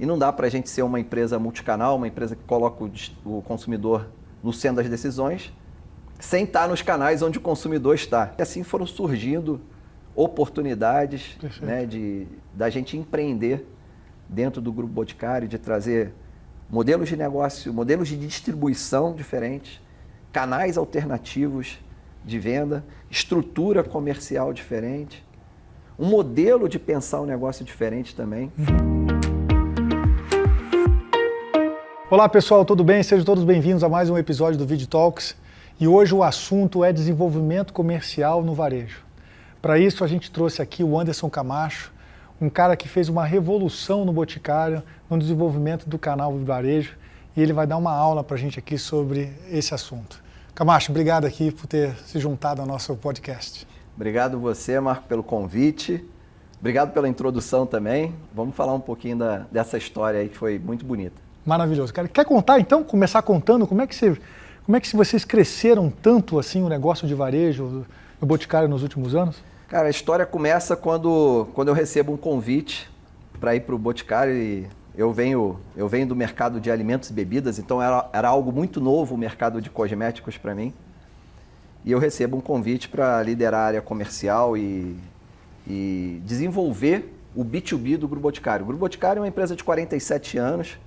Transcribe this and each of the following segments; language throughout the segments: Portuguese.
E não dá para a gente ser uma empresa multicanal, uma empresa que coloca o consumidor no centro das decisões, sem estar nos canais onde o consumidor está. E assim foram surgindo oportunidades, né, da gente empreender dentro do Grupo Boticário, de trazer modelos de negócio, modelos de distribuição diferentes, canais alternativos de venda, estrutura comercial diferente, um modelo de pensar o negócio diferente também. Olá pessoal, tudo bem? Sejam todos bem-vindos a mais um episódio do Video Talks. E hoje o assunto é desenvolvimento comercial no varejo. Para isso a gente trouxe aqui o Anderson Camacho, um cara que fez uma revolução no Boticário, no desenvolvimento do canal do varejo, e ele vai dar uma aula para a gente aqui sobre esse assunto. Camacho, obrigado aqui por ter se juntado ao nosso podcast. Obrigado você, Marco, pelo convite. Obrigado pela introdução também. Vamos falar um pouquinho dessa história aí que foi muito bonita. Maravilhoso. Cara, quer contar então, começar contando como é que vocês cresceram tanto assim o negócio de varejo no Boticário nos últimos anos? Cara, a história começa quando eu recebo um convite para ir para o Boticário e eu venho do mercado de alimentos e bebidas, então era algo muito novo o mercado de cosméticos para mim. E eu recebo um convite para liderar a área comercial e desenvolver o B2B do Grupo Boticário. O Grupo Boticário é uma empresa de 47 anos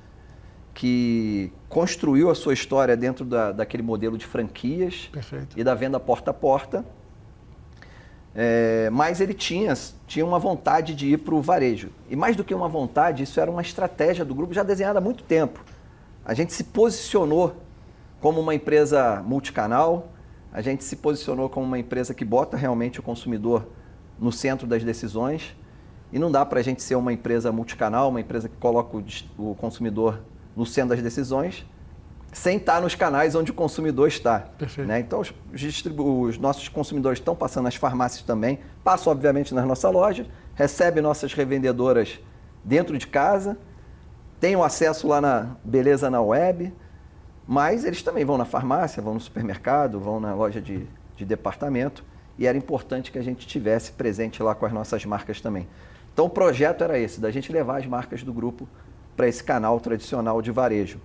que construiu a sua história dentro daquele modelo de franquias. Perfeito. E da venda porta a porta. Mas ele tinha uma vontade de ir para o varejo. E mais do que uma vontade, isso era uma estratégia do grupo já desenhada há muito tempo. A gente se posicionou como uma empresa multicanal, a gente se posicionou como uma empresa que bota realmente o consumidor no centro das decisões. E não dá para a gente ser uma empresa multicanal, uma empresa que coloca o consumidor no centro das decisões, sem estar nos canais onde o consumidor está. Perfeito. Né? Então, os nossos consumidores estão passando nas farmácias também, passam, obviamente, na nossa loja, recebem nossas revendedoras dentro de casa, têm o acesso lá na Beleza na web, mas eles também vão na farmácia, vão no supermercado, vão na loja de departamento, e era importante que a gente tivesse presente lá com as nossas marcas também. Então, o projeto era esse, da gente levar as marcas do grupo para esse canal tradicional de varejo.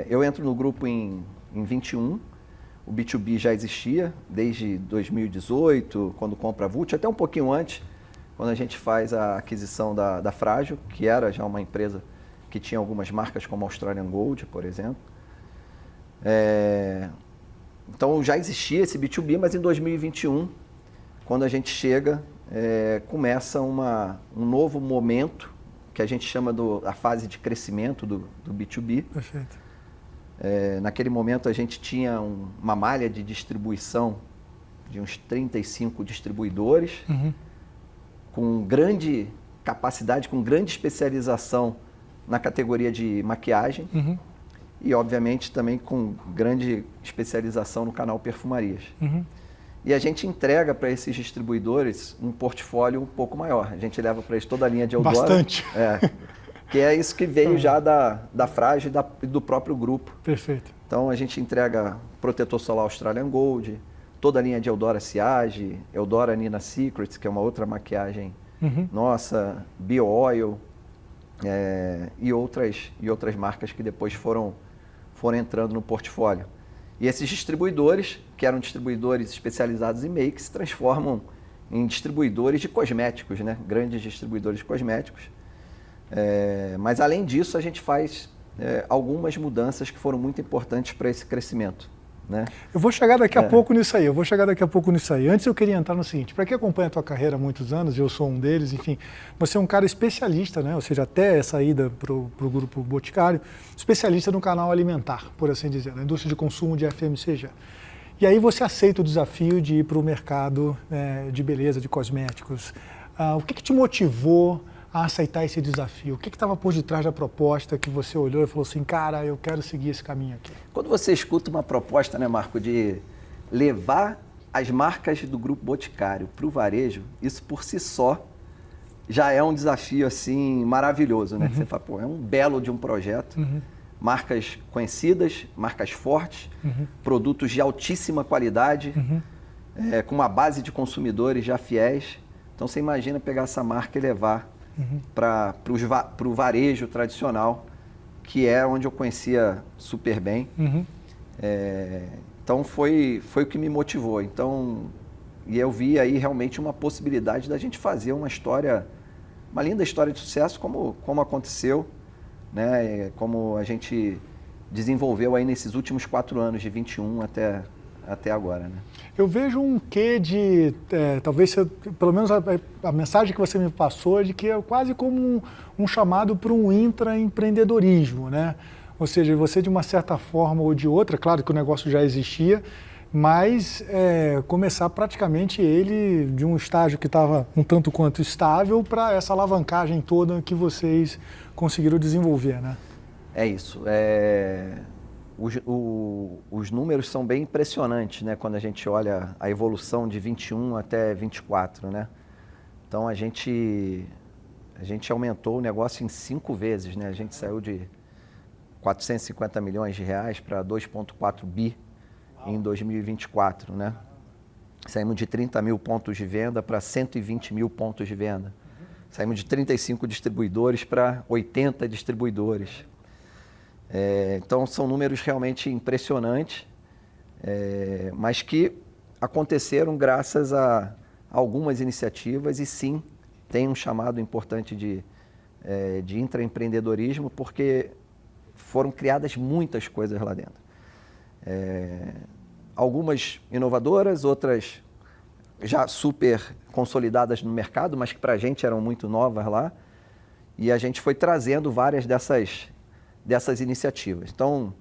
Eu entro no grupo em 21, o B2B já existia desde 2018, quando compra a Vult, até um pouquinho antes, quando a gente faz a aquisição da Frágil, que era já uma empresa que tinha algumas marcas como Australian Gold, por exemplo. Então já existia esse B2B, mas em 2021, quando a gente chega, começa um novo momento, que a gente chama a fase de crescimento do B2B. Perfeito. Naquele momento a gente tinha uma malha de distribuição de uns 35 distribuidores, com grande capacidade, com grande especialização na categoria de maquiagem e, obviamente, também com grande especialização no canal perfumarias. E a gente entrega para esses distribuidores um portfólio um pouco maior. A gente leva para eles toda a linha de Eudora. Bastante. Que é isso que veio já da Frágil e do próprio grupo. Perfeito. Então a gente entrega protetor solar Australian Gold, toda a linha de Eudora Sillage, Eudora Nina Secrets, que é uma outra maquiagem nossa, Bio Oil, e outras marcas que depois foram entrando no portfólio. E esses distribuidores, que eram distribuidores especializados em make, se transformam em distribuidores de cosméticos, né? Grandes distribuidores de cosméticos. Mas, além disso, a gente faz algumas mudanças que foram muito importantes para esse crescimento. Né? Eu vou chegar daqui a pouco nisso aí. Antes eu queria entrar no seguinte, para quem acompanha a tua carreira há muitos anos, eu sou um deles, enfim, você é um cara especialista, né? Ou seja, até essa ida para o Grupo Boticário, especialista no canal alimentar, por assim dizer, na indústria de consumo de FMCG. E aí você aceita o desafio de ir para o mercado de beleza, de cosméticos. O que te motivou a aceitar esse desafio? O que estava por detrás da proposta que você olhou e falou assim, cara, eu quero seguir esse caminho aqui? Quando você escuta uma proposta, né, Marco, de levar as marcas do Grupo Boticário para o varejo, isso por si só já é um desafio assim maravilhoso, né? Você fala, pô, é um belo de um projeto, marcas conhecidas, marcas fortes, produtos de altíssima qualidade, com uma base de consumidores já fiéis. Então você imagina pegar essa marca e levar para o varejo tradicional, que é onde eu conhecia super bem. Então foi o que me motivou. Então, e eu vi aí realmente uma possibilidade da gente fazer uma linda história de sucesso, como aconteceu, né? Como a gente desenvolveu aí nesses últimos 4 anos, de 21 até agora, né? Eu vejo um quê de, talvez, pelo menos a mensagem que você me passou, é de que é quase como um chamado para um intraempreendedorismo, né? Ou seja, você de uma certa forma ou de outra, claro que o negócio já existia, mas começar praticamente ele de um estágio que estava um tanto quanto estável para essa alavancagem toda que vocês conseguiram desenvolver, né? É isso. Os números são bem impressionantes, né? Quando a gente olha a evolução de 21 até 24, né? Então a gente aumentou o negócio em 5 vezes, né? A gente saiu de 450 milhões de reais para 2,4 bi em 2024, né? Saímos de 30 mil pontos de venda para 120 mil pontos de venda. Saímos de 35 distribuidores para 80 distribuidores. Então são números realmente impressionantes, mas que aconteceram graças a algumas iniciativas e sim, tem um chamado importante de intraempreendedorismo, porque foram criadas muitas coisas lá dentro. Algumas inovadoras, outras já super consolidadas no mercado, mas que para a gente eram muito novas lá, e a gente foi trazendo várias dessas iniciativas. Então,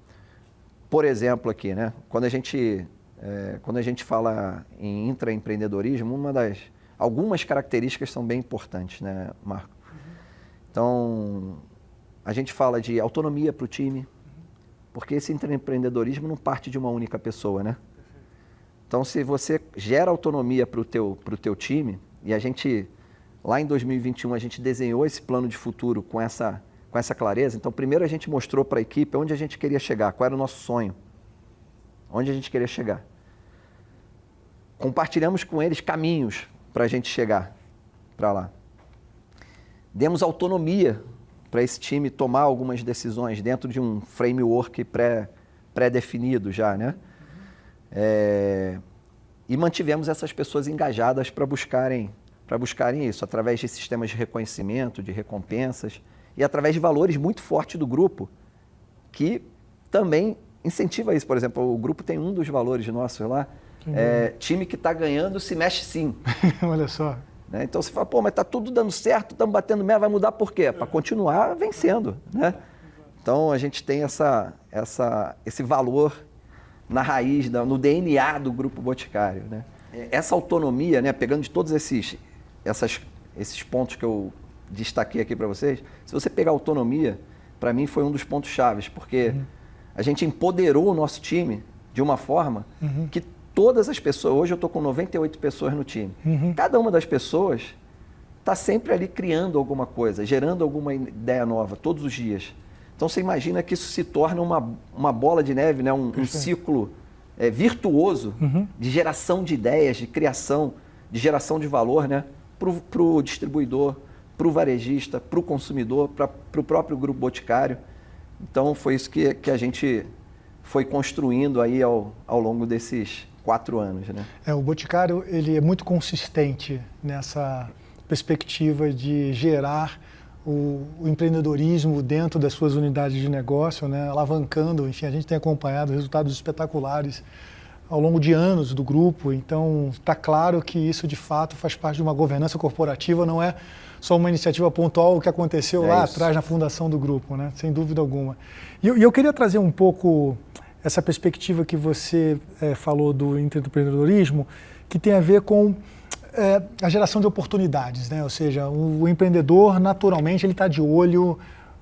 por exemplo aqui, né, quando a gente fala em intraempreendedorismo, algumas características são bem importantes, né, Marco? Então, a gente fala de autonomia para o time, porque esse intraempreendedorismo não parte de uma única pessoa, né? Então, se você gera autonomia para o teu time, e a gente, lá em 2021, a gente desenhou esse plano de futuro com essa clareza. Então, primeiro a gente mostrou para a equipe onde a gente queria chegar, qual era o nosso sonho, onde a gente queria chegar. Compartilhamos com eles caminhos para a gente chegar para lá. Demos autonomia para esse time tomar algumas decisões dentro de um framework pré-definido já, né? E mantivemos essas pessoas engajadas para buscarem isso, através de sistemas de reconhecimento, de recompensas, e através de valores muito fortes do grupo, que também incentiva isso. Por exemplo, o grupo tem um dos valores nossos lá, time que está ganhando se mexe sim. Olha só. Né? Então você fala, pô, mas está tudo dando certo, estamos batendo meta, vai mudar por quê? Para continuar vencendo, né? Então a gente tem esse valor na raiz, no DNA do Grupo Boticário, né? Essa autonomia, né, pegando de todos esses pontos que eu destaquei aqui para vocês, se você pegar autonomia, para mim foi um dos pontos chaves, porque a gente empoderou o nosso time de uma forma que todas as pessoas, hoje eu estou com 98 pessoas no time, cada uma das pessoas está sempre ali criando alguma coisa, gerando alguma ideia nova, todos os dias. Então você imagina que isso se torna uma bola de neve, né? um ciclo virtuoso de geração de ideias, de criação, de geração de valor, né? Para o distribuidor, para o varejista, para o consumidor, para o próprio Grupo Boticário. Então foi isso que a gente foi construindo aí ao longo desses 4 anos, né? O Boticário, ele é muito consistente nessa perspectiva de gerar o empreendedorismo dentro das suas unidades de negócio, né? Alavancando, enfim, a gente tem acompanhado resultados espetaculares ao longo de anos do grupo, então está claro que isso de fato faz parte de uma governança corporativa, não é só uma iniciativa pontual que aconteceu lá atrás na fundação do grupo, né? Sem dúvida alguma. E eu queria trazer um pouco essa perspectiva que você falou do empreendedorismo, que tem a ver com a geração de oportunidades, né? Ou seja, o empreendedor naturalmente ele está de olho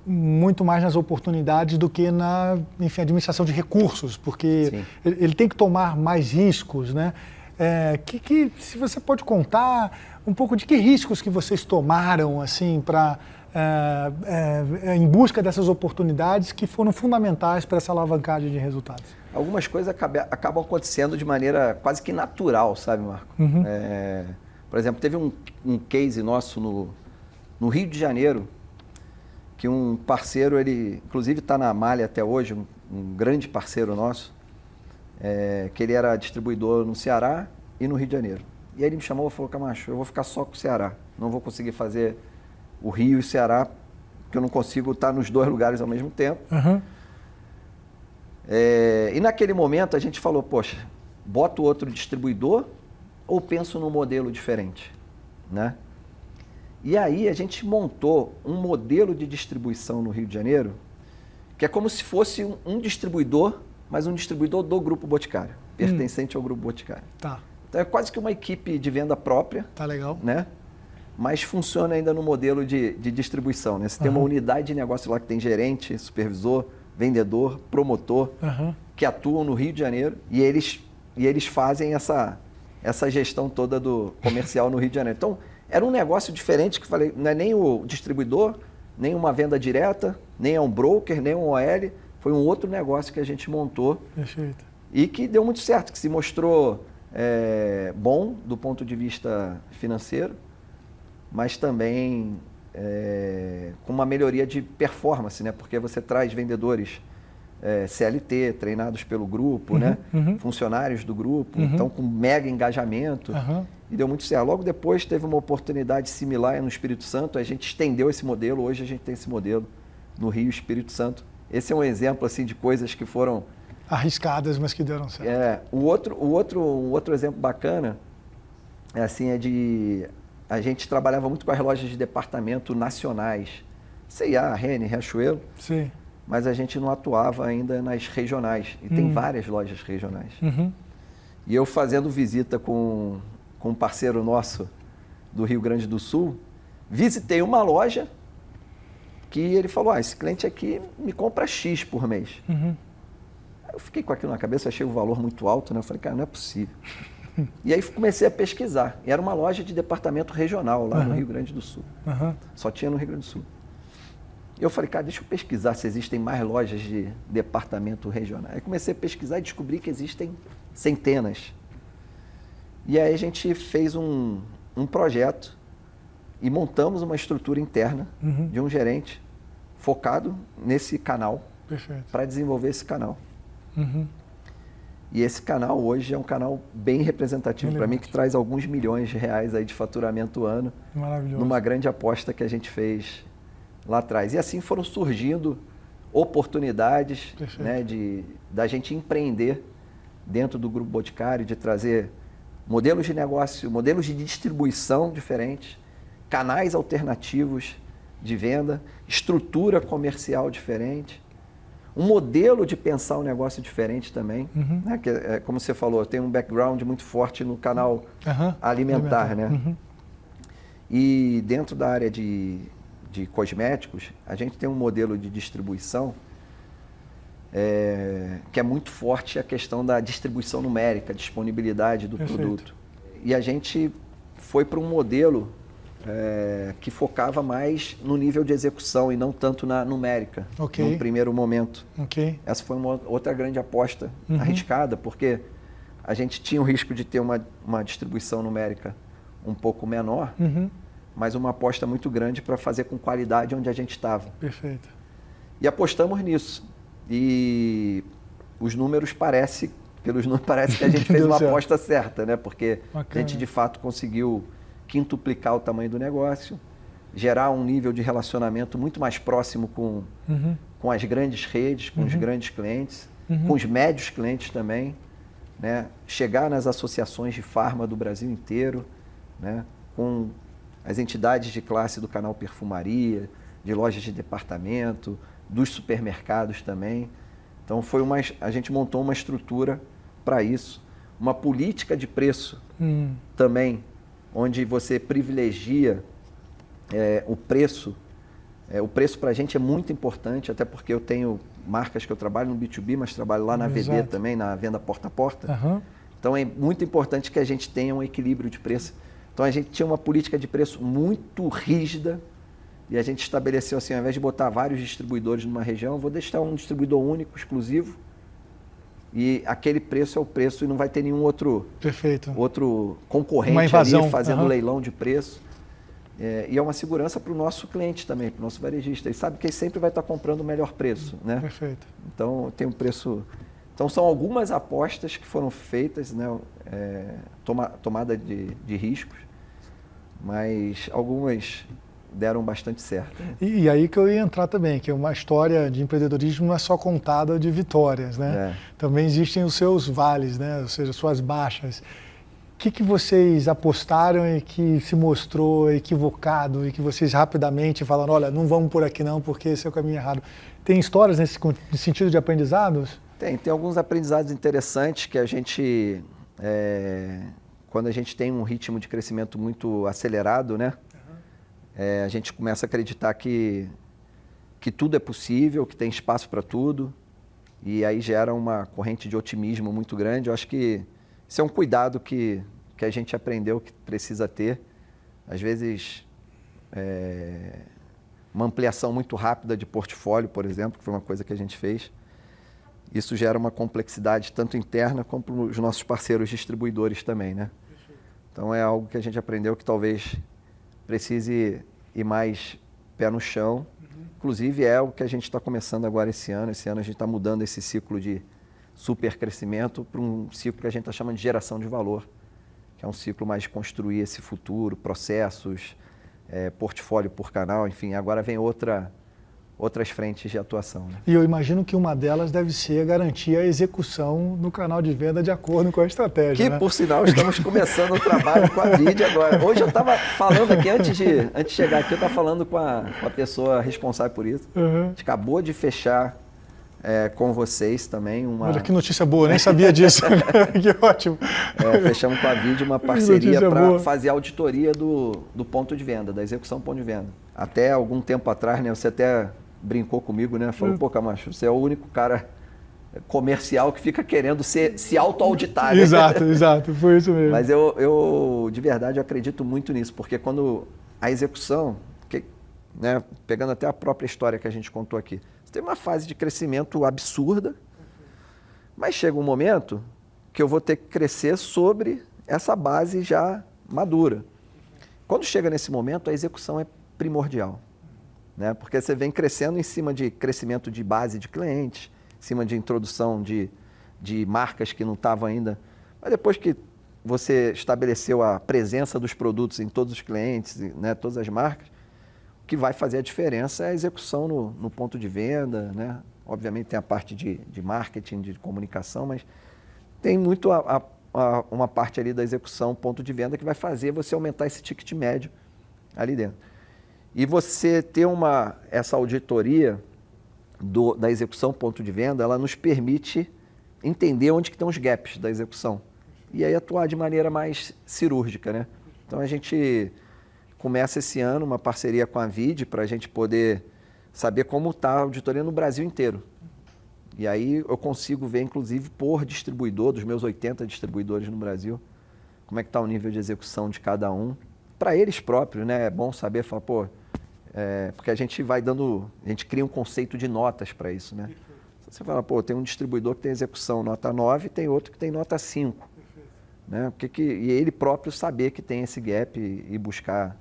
muito mais nas oportunidades do que na, enfim, administração de recursos, porque ele tem que tomar mais riscos, né? Se você pode contar um pouco de que riscos que vocês tomaram, assim, em busca dessas oportunidades que foram fundamentais para essa alavancagem de resultados. Algumas coisas acabam acontecendo de maneira quase que natural, sabe, Marco? Por exemplo, teve um case nosso no no Rio de Janeiro, que um parceiro, ele inclusive está na Malha até hoje, um grande parceiro nosso, que ele era distribuidor no Ceará e no Rio de Janeiro. E aí ele me chamou e falou, Camacho, eu vou ficar só com o Ceará, não vou conseguir fazer o Rio e o Ceará, porque eu não consigo estar nos dois lugares ao mesmo tempo. Uhum. E naquele momento a gente falou, poxa, boto outro distribuidor ou penso num modelo diferente, né? E aí a gente montou um modelo de distribuição no Rio de Janeiro, que é como se fosse um distribuidor, mas um distribuidor do Grupo Boticário, pertencente ao Grupo Boticário. Tá. Então é quase que uma equipe de venda própria. Tá legal. Né? Mas funciona ainda no modelo de distribuição, né? Você tem uma unidade de negócio lá que tem gerente, supervisor, vendedor, promotor, que atuam no Rio de Janeiro e eles fazem essa gestão toda do comercial no Rio de Janeiro. Então, era um negócio diferente que falei, não é nem o distribuidor, nem uma venda direta, nem é um broker, nem um OL, foi um outro negócio que a gente montou. Perfeito. E que deu muito certo, que se mostrou bom do ponto de vista financeiro, mas também com uma melhoria de performance, né? Porque você traz vendedores CLT, treinados pelo grupo, né? Funcionários do grupo, então com mega engajamento, e deu muito certo. Logo depois teve uma oportunidade similar no Espírito Santo, a gente estendeu esse modelo, hoje a gente tem esse modelo no Rio Espírito Santo. Esse é um exemplo assim, de coisas que foram... arriscadas, mas que deram certo. Um outro exemplo bacana a gente trabalhava muito com as lojas de departamento nacionais, C&A, Renner, Riachuelo. Sim. Mas a gente não atuava ainda nas regionais. E tem várias lojas regionais. E eu fazendo visita com um parceiro nosso do Rio Grande do Sul, visitei uma loja que ele falou, esse cliente aqui me compra X por mês. Eu fiquei com aquilo na cabeça, achei o valor muito alto, né? Eu falei, cara, não é possível. E aí comecei a pesquisar. E era uma loja de departamento regional lá no Rio Grande do Sul. Só tinha no Rio Grande do Sul. Eu falei, cara, deixa eu pesquisar se existem mais lojas de departamento regional. Aí comecei a pesquisar e descobri que existem centenas. E aí a gente fez um projeto e montamos uma estrutura interna de um gerente focado nesse canal para desenvolver esse canal. E esse canal hoje é um canal bem representativo para mim, que traz alguns milhões de reais aí de faturamento ano, numa grande aposta que a gente fez lá atrás. E assim foram surgindo oportunidades, né, da gente empreender dentro do Grupo Boticário, de trazer modelos de negócio, modelos de distribuição diferentes, canais alternativos de venda, estrutura comercial diferente, um modelo de pensar um negócio diferente também, né? Que, como você falou, eu tenho um background muito forte no canal alimentar, né? E dentro da área de cosméticos, a gente tem um modelo de distribuição que é muito forte, a questão da distribuição numérica, a disponibilidade do produto. E a gente foi para um modelo que focava mais no nível de execução e não tanto na numérica, no primeiro momento. Essa foi uma outra grande aposta arriscada, porque a gente tinha o risco de ter uma distribuição numérica um pouco menor, mas uma aposta muito grande para fazer com qualidade onde a gente estava. Perfeito. E apostamos nisso. E os números parece que a gente fez uma aposta certa, né? Porque a gente de fato conseguiu quintuplicar o tamanho do negócio, gerar um nível de relacionamento muito mais próximo com as grandes redes, com os grandes clientes, com os médios clientes também, né? Chegar nas associações de farma do Brasil inteiro, né? Com as entidades de classe do canal perfumaria, de lojas de departamento, dos supermercados também. Então a gente montou uma estrutura para isso, uma política de preço também, onde você privilegia o preço. O preço para a gente é muito importante, até porque eu tenho marcas que eu trabalho no B2B, mas trabalho lá na VD também, na venda porta a porta. Então é muito importante que a gente tenha um equilíbrio de preço. Então a gente tinha uma política de preço muito rígida e a gente estabeleceu assim, ao invés de botar vários distribuidores numa região, eu vou deixar um distribuidor único, exclusivo, e aquele preço é o preço e não vai ter nenhum outro concorrente ali fazendo leilão de preço. E é uma segurança para o nosso cliente também, para o nosso varejista. Ele sabe que ele sempre vai estar comprando o melhor preço, né? Perfeito. Então, tem um preço... Então, são algumas apostas que foram feitas, né? Tomada de riscos, mas algumas deram bastante certo. Né? E aí que eu ia entrar também, que uma história de empreendedorismo não é só contada de vitórias, né? Também existem os seus vales, né? Ou seja, suas baixas. O que vocês apostaram e que se mostrou equivocado e que vocês rapidamente falaram, olha, não vamos por aqui não, porque esse é o caminho errado. Tem histórias nesse sentido de aprendizados? Tem alguns aprendizados interessantes que a gente, quando a gente tem um ritmo de crescimento muito acelerado, né? A gente começa a acreditar que tudo é possível, que tem espaço para tudo, e aí gera uma corrente de otimismo muito grande. Eu acho que isso é um cuidado que a gente aprendeu que precisa ter. Às vezes, uma ampliação muito rápida de portfólio, por exemplo, que foi uma coisa que a gente fez. Isso gera uma complexidade tanto interna como para os nossos parceiros distribuidores também, né? Então, é algo que a gente aprendeu que talvez precise ir mais pé no chão. Inclusive, é o que a gente está começando agora esse ano. Esse ano a gente está mudando esse ciclo de super crescimento para um ciclo que a gente está chamando de geração de valor, que é um ciclo mais de construir esse futuro, processos, portfólio por canal, enfim, agora vem outras frentes de atuação. Né? E eu imagino que uma delas deve ser garantir a execução no canal de venda de acordo com a estratégia. Que, por sinal, estamos começando o trabalho com a Vide agora. Hoje eu estava falando aqui, antes de chegar aqui, eu estava falando com a pessoa responsável por isso. A gente acabou de fechar com vocês também Olha que notícia boa, nem sabia disso. Que ótimo. Fechamos com a Vide uma parceria para fazer a auditoria do ponto de venda, da execução ponto de venda. Até algum tempo atrás, né, você até brincou comigo, né? Falou, pô, Camacho, você é o único cara comercial que fica querendo se auto-auditar. Né? Exato, foi isso mesmo. Mas eu de verdade, eu acredito muito nisso, porque quando a execução, né, pegando até a própria história que a gente contou aqui, você tem uma fase de crescimento absurda, mas chega um momento que eu vou ter que crescer sobre essa base já madura. Quando chega nesse momento, a execução é primordial. Né? Porque você vem crescendo em cima de crescimento de base de clientes, em cima de introdução de marcas que não estavam ainda. Mas depois que você estabeleceu a presença dos produtos em todos os clientes, né, todas as marcas, o que vai fazer a diferença é a execução no ponto de venda. Né? Obviamente tem a parte de marketing, de comunicação, mas tem muito uma parte ali da execução, ponto de venda, que vai fazer você aumentar esse ticket médio ali dentro. E você ter essa auditoria da execução ponto de venda, ela nos permite entender onde que estão os gaps da execução. E aí atuar de maneira mais cirúrgica. Né? Então a gente começa esse ano uma parceria com a Vide para a gente poder saber como está a auditoria no Brasil inteiro. E aí eu consigo ver, inclusive, por distribuidor, dos meus 80 distribuidores no Brasil, como é que está o nível de execução de cada um. Para eles próprios, né? É bom saber, falar, pô, porque a gente cria um conceito de notas para isso, né? Você fala, pô, tem um distribuidor que tem execução nota 9 e tem outro que tem nota 5. Né? E ele próprio saber que tem esse gap e buscar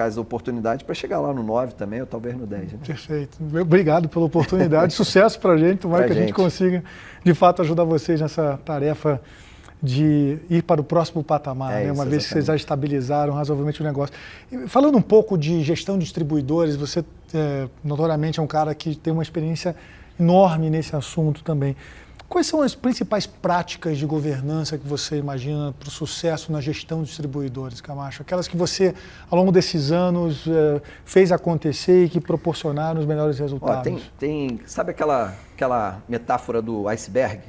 as oportunidades para chegar lá no 9 também, ou talvez no 10. Né? Perfeito. Obrigado pela oportunidade. Sucesso para a gente. Tomara que a gente consiga, de fato, ajudar vocês nessa tarefa de ir para o próximo patamar, né? Uma vez que vocês já estabilizaram razoavelmente o negócio. E falando um pouco de gestão de distribuidores, você notoriamente é um cara que tem uma experiência enorme nesse assunto também. Quais são as principais práticas de governança que você imagina para o sucesso na gestão de distribuidores, Camacho? Aquelas que você, ao longo desses anos, fez acontecer e que proporcionaram os melhores resultados. Sabe aquela metáfora do iceberg?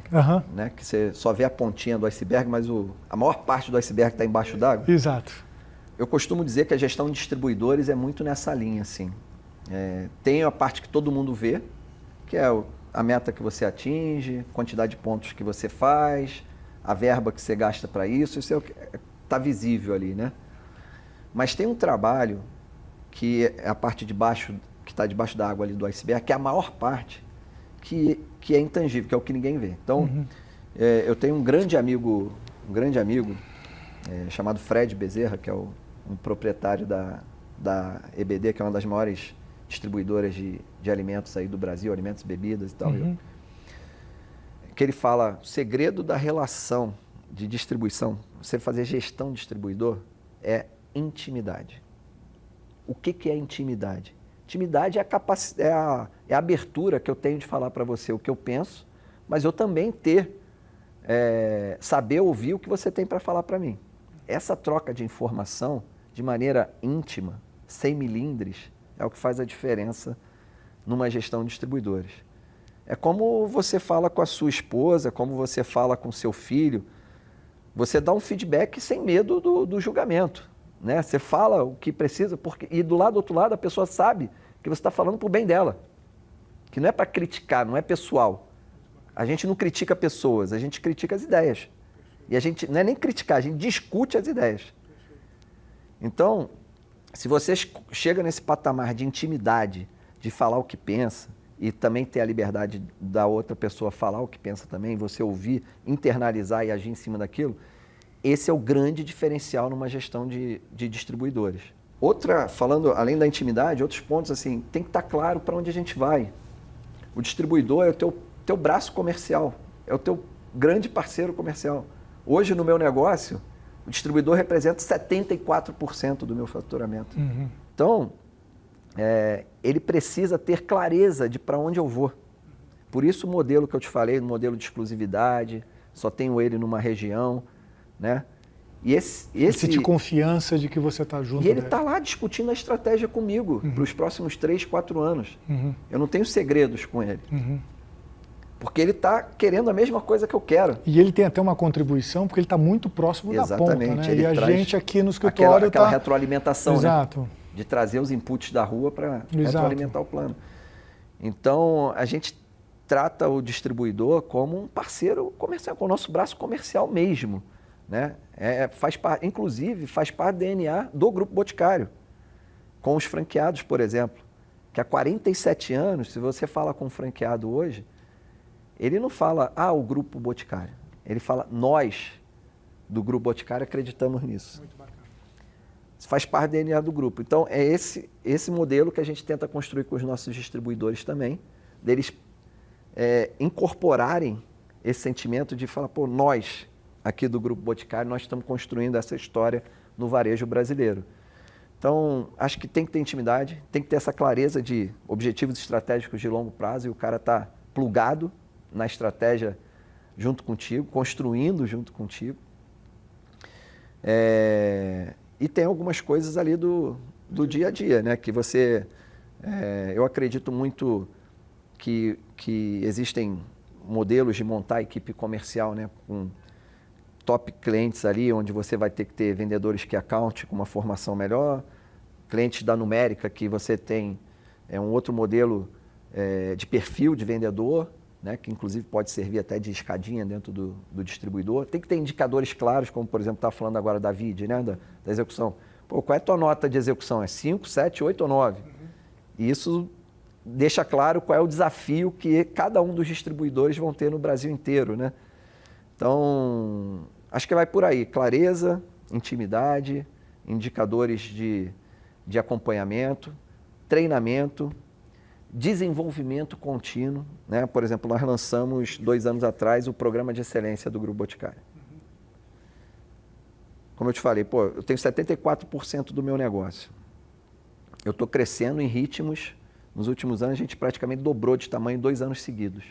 Né? Que você só vê a pontinha do iceberg, mas a maior parte do iceberg está embaixo d'água? Exato. Eu costumo dizer que a gestão de distribuidores é muito nessa linha. Assim. Tem a parte que todo mundo vê, que é a meta que você atinge, quantidade de pontos que você faz, a verba que você gasta para isso está visível ali, né? Mas tem um trabalho que é a parte de baixo, que está debaixo da água ali do iceberg, que é a maior parte, que é intangível, que é o que ninguém vê. Então, eu tenho um grande amigo chamado Fred Bezerra, que é um proprietário da EBD, que é uma das maiores distribuidoras de alimentos aí do Brasil, alimentos e bebidas e tal, que ele fala, o segredo da relação de distribuição, você fazer gestão de distribuidor, é intimidade. O que é intimidade? Intimidade é a abertura que eu tenho de falar para você o que eu penso, mas eu também saber ouvir o que você tem para falar para mim. Essa troca de informação, de maneira íntima, sem milindres, é o que faz a diferença numa gestão de distribuidores. É como você fala com a sua esposa, como você fala com seu filho, você dá um feedback sem medo do julgamento, né? Você fala o que precisa, e do outro lado, a pessoa sabe que você está falando para o bem dela, que não é para criticar, não é pessoal. A gente não critica pessoas, a gente critica as ideias. E a gente não é nem criticar, a gente discute as ideias. Então, se você chega nesse patamar de intimidade, de falar o que pensa, e também ter a liberdade da outra pessoa falar o que pensa também, você ouvir, internalizar e agir em cima daquilo, esse é o grande diferencial numa gestão de distribuidores. Falando além da intimidade, outros pontos assim, tem que estar claro para onde a gente vai. O distribuidor é o teu braço comercial, é o teu grande parceiro comercial. Hoje no meu negócio, o distribuidor representa 74% do meu faturamento. Então, ele precisa ter clareza de para onde eu vou. Por isso o modelo que eu te falei, o modelo de exclusividade, só tenho ele numa região, né? E esse de confiança de que você está junto. E ele está lá discutindo a estratégia comigo para os próximos 3, 4 anos. Eu não tenho segredos com ele. Porque ele está querendo a mesma coisa que eu quero. E ele tem até uma contribuição, porque ele está muito próximo da ponta, né? Ele e a gente aqui no escritório aquela retroalimentação, Exato. Né? De trazer os inputs da rua para retroalimentar o plano. Então, a gente trata o distribuidor como um parceiro comercial, com o nosso braço comercial mesmo. Né? Inclusive, faz parte do DNA do Grupo Boticário, com os franqueados, por exemplo, que há 47 anos, se você fala com um franqueado hoje, ele não fala, o Grupo Boticário. Ele fala, nós, do Grupo Boticário, acreditamos nisso. Muito bacana. Isso faz parte do DNA do grupo. Então, é esse modelo que a gente tenta construir com os nossos distribuidores também, deles incorporarem esse sentimento de falar, nós, aqui do Grupo Boticário, nós estamos construindo essa história no varejo brasileiro. Então, acho que tem que ter intimidade, tem que ter essa clareza de objetivos estratégicos de longo prazo e o cara está plugado na estratégia junto contigo, construindo junto contigo. E tem algumas coisas ali do dia a dia, né? Que você... eu acredito muito que existem modelos de montar equipe comercial, né? Com top clientes ali, onde você vai ter que ter vendedores que account com uma formação melhor, clientes da numérica que você tem um outro modelo de perfil de vendedor, né, que inclusive pode servir até de escadinha dentro do distribuidor. Tem que ter indicadores claros, como por exemplo, está falando agora da VID, né, da execução. Qual é a tua nota de execução? É 5, 7, 8 ou 9? E isso deixa claro qual é o desafio que cada um dos distribuidores vão ter no Brasil inteiro, né? Então, acho que vai por aí. Clareza, intimidade, indicadores de acompanhamento, treinamento, desenvolvimento contínuo, né? Por exemplo, nós lançamos 2 anos atrás o programa de excelência do Grupo Boticário. Como eu te falei, eu tenho 74% do meu negócio. Eu estou crescendo em ritmos, nos últimos anos a gente praticamente dobrou de tamanho 2 anos seguidos.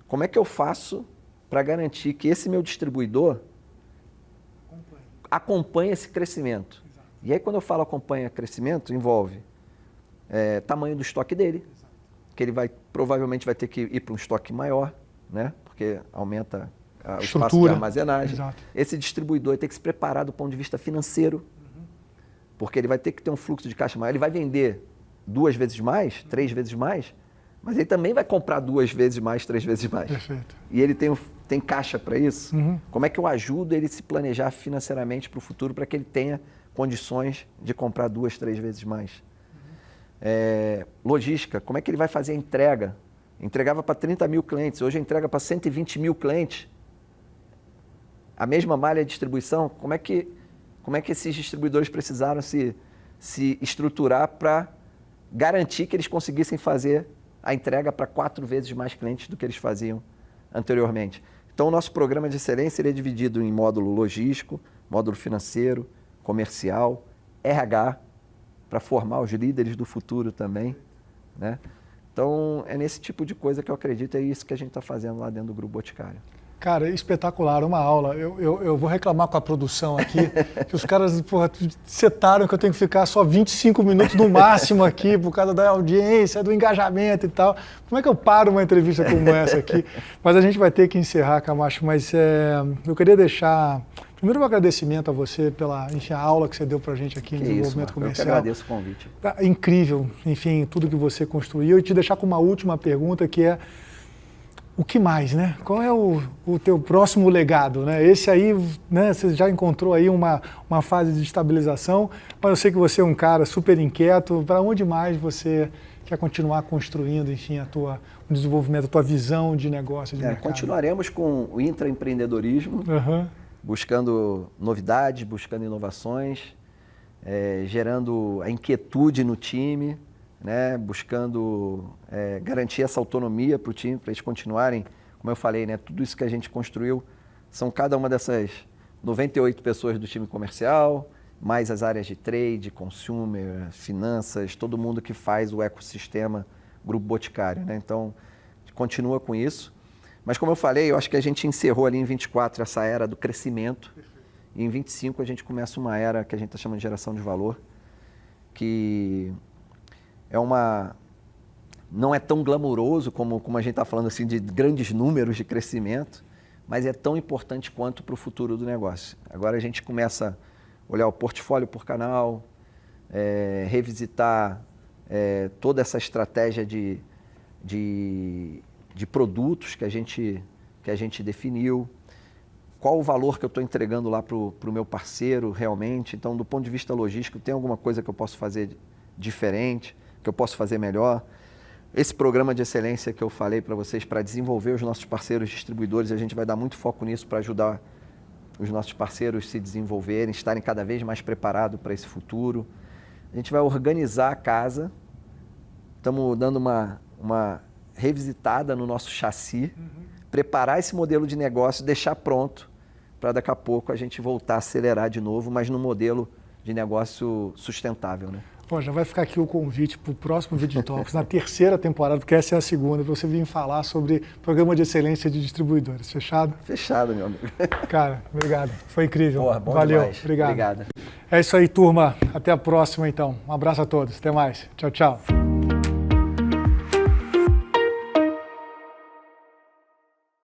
Como é que eu faço para garantir que esse meu distribuidor acompanhe esse crescimento? Exato. E aí quando eu falo acompanha crescimento, envolve tamanho do estoque dele, que ele provavelmente vai ter que ir para um estoque maior, né? Porque aumenta o espaço de armazenagem. Exato. Esse distribuidor tem que se preparar do ponto de vista financeiro, porque ele vai ter que ter um fluxo de caixa maior. Ele vai vender 2 vezes mais, 3 vezes mais, mas ele também vai comprar 2 vezes mais, 3 vezes mais. Perfeito. E ele tem caixa para isso? Como é que eu ajudo ele a se planejar financeiramente para o futuro para que ele tenha condições de comprar 2, 3 vezes mais? Logística, como é que ele vai fazer a entrega? Entregava para 30 mil clientes, hoje entrega para 120 mil clientes. A mesma malha de distribuição, como é que esses distribuidores precisaram se se estruturar para garantir que eles conseguissem fazer a entrega para 4 vezes mais clientes do que eles faziam anteriormente. Então, o nosso programa de excelência ele é dividido em módulo logístico, módulo financeiro, comercial, RH, para formar os líderes do futuro também, né? Então, é nesse tipo de coisa que eu acredito, é isso que a gente está fazendo lá dentro do Grupo Boticário. Cara, espetacular, uma aula. Eu vou reclamar com a produção aqui, que os caras setaram que eu tenho que ficar só 25 minutos no máximo aqui, por causa da audiência, do engajamento e tal. Como é que eu paro uma entrevista como essa aqui? Mas a gente vai ter que encerrar, Camacho, mas eu queria deixar... Primeiro, um agradecimento a você pela, enfim, a aula que você deu pra gente aqui no desenvolvimento comercial. Eu que agradeço o convite. Tá incrível, enfim, tudo que você construiu. E te deixar com uma última pergunta, que é: o que mais, né? Qual é o teu próximo legado, né? Esse aí, né, você já encontrou aí uma fase de estabilização, mas eu sei que você é um cara super inquieto. Para onde mais você quer continuar construindo, enfim, o desenvolvimento, a tua visão de negócio, de mercado? Continuaremos com o intraempreendedorismo, buscando novidades, buscando inovações, gerando a inquietude no time, né, buscando garantir essa autonomia para o time, para eles continuarem, como eu falei, né, tudo isso que a gente construiu, são cada uma dessas 98 pessoas do time comercial, mais as áreas de trade, consumer, finanças, todo mundo que faz o ecossistema Grupo Boticário, né? Então, a gente continua com isso. Mas como eu falei, eu acho que a gente encerrou ali em 24 essa era do crescimento, e em 25 a gente começa uma era que a gente está chamando de geração de valor, que não é tão glamuroso como a gente está falando assim de grandes números de crescimento, mas é tão importante quanto para o futuro do negócio. Agora a gente começa a olhar o portfólio por canal, revisitar toda essa estratégia de produtos que a gente definiu, qual o valor que eu estou entregando lá para o meu parceiro realmente. Então, do ponto de vista logístico, tem alguma coisa que eu posso fazer diferente, que eu posso fazer melhor. Esse programa de excelência que eu falei para vocês, para desenvolver os nossos parceiros distribuidores, a gente vai dar muito foco nisso para ajudar os nossos parceiros a se desenvolverem, estarem cada vez mais preparados para esse futuro. A gente vai organizar a casa, estamos dando uma revisitada no nosso chassi, preparar esse modelo de negócio, deixar pronto para daqui a pouco a gente voltar a acelerar de novo, mas no modelo de negócio sustentável, né? Bom, já vai ficar aqui o convite para o próximo Vídeo Talks, na terceira temporada, porque essa é a segunda, para você vir falar sobre programa de excelência de distribuidores. Fechado? Fechado, meu amigo. Cara, obrigado. Foi incrível. Porra, bom Valeu. Demais. Obrigado. É isso aí, turma. Até a próxima, então. Um abraço a todos. Até mais. Tchau, tchau.